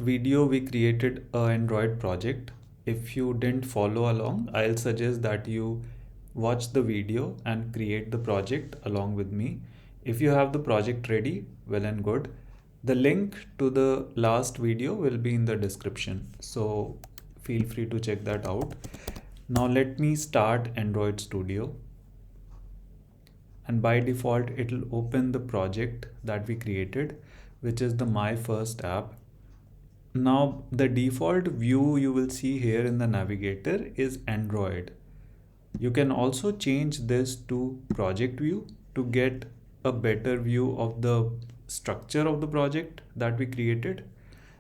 video we created an Android project. If you didn't follow along, I'll suggest that you watch the video and create the project along with me. If you have the project ready, well and good. The link to the last video will be in the description, so feel free to check that out. Now let me start Android Studio, and by default it'll open the project that we created, which is the My First App. Now the default view you will see here in the navigator is Android. You can also change this to project view to get a better view of the structure of the project that we created.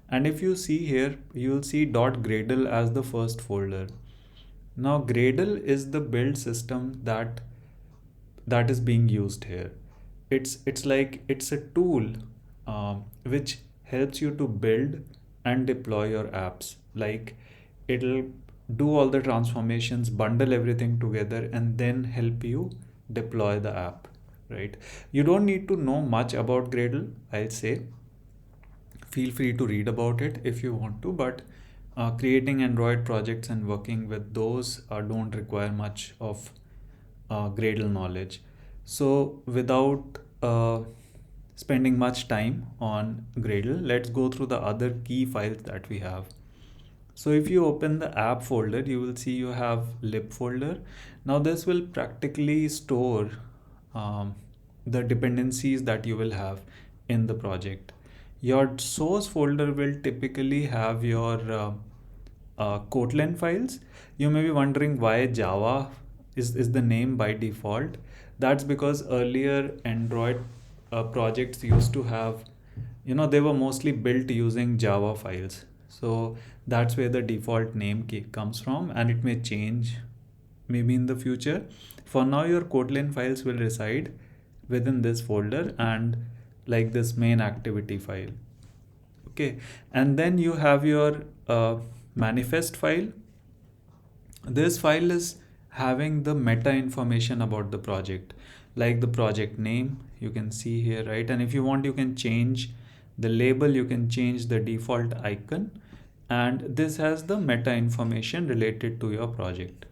And if you see here, you will see .gradle as the first folder. Now Gradle is the build system that is being used here. It's like it's a tool which helps you to build and deploy your apps. Like it'll do all the transformations, bundle everything together, and then help you deploy the app, right? You don't need to know much about Gradle, I'll say. Feel free to read about it if you want to, but creating Android projects and working with those don't require much of Gradle knowledge. So without spending much time on Gradle, let's go through the other key files that we have. So if you open the app folder, you will see you have lib folder. Now this will practically store the dependencies that you will have in the project. Your source folder will typically have your Kotlin files. You may be wondering why Java is the name by default. That's because earlier Android projects used to have, they were mostly built using Java files. So that's where the default name comes from, and it may change maybe in the future. For now, your Kotlin files will reside within this folder and like this main activity file. Okay, and then you have your manifest file. This file is having the meta information about the project, like the project name, you can see here, right? And if you want, you can change the label, you can change the default icon, and this has the meta information related to your project.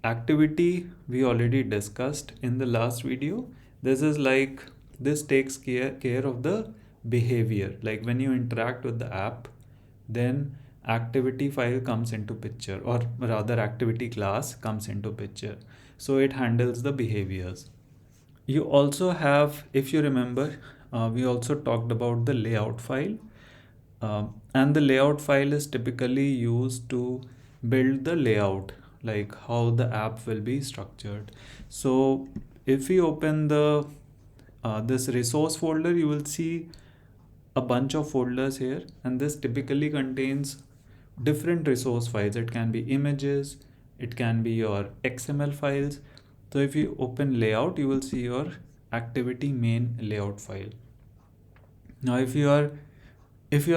Activity we already discussed in the last video. This takes care of the behavior, like when you interact with the app, then activity file comes into picture, or rather activity class comes into picture. So it handles the behaviors. You also have, if you remember, we also talked about the layout file, and the layout file is typically used to build the layout, like how the app will be structured. So if we open the this resource folder, you will see a bunch of folders here, and this typically contains different resource files. It can be images, it can be your XML files. So if you open layout, you will see your activity main layout file. Now if you are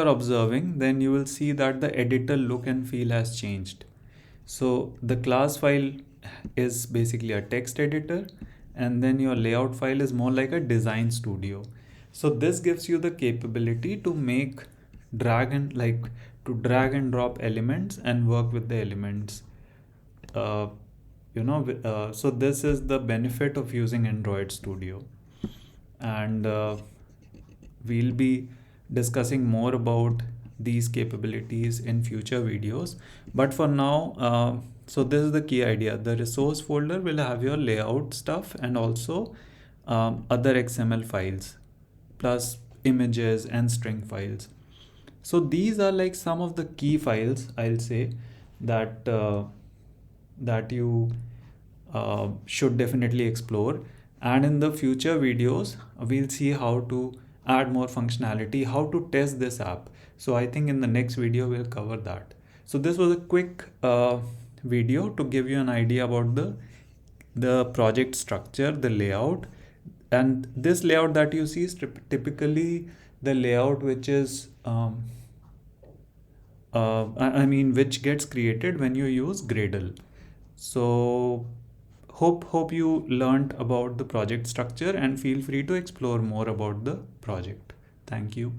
observing, then you will see that the editor look and feel has changed. So the class file is basically a text editor, and then your layout file is more like a design studio. So this gives you the capability to drag and drop elements and work with the elements. So this is the benefit of using Android Studio, and we'll be discussing more about these capabilities in future videos. But for now, so this is the key idea. The resource folder will have your layout stuff and also other XML files, plus images and string files. So these are like some of the key files, I'll say, that that you should definitely explore. And in the future videos, we'll see how to add more functionality, how to test this app. So I think in the next video, we'll cover that. So this was a quick video to give you an idea about the project structure, the layout. And this layout that you see is typically the layout which is which gets created when you use Gradle. So hope you learned about the project structure, and feel free to explore more about the project. Thank you.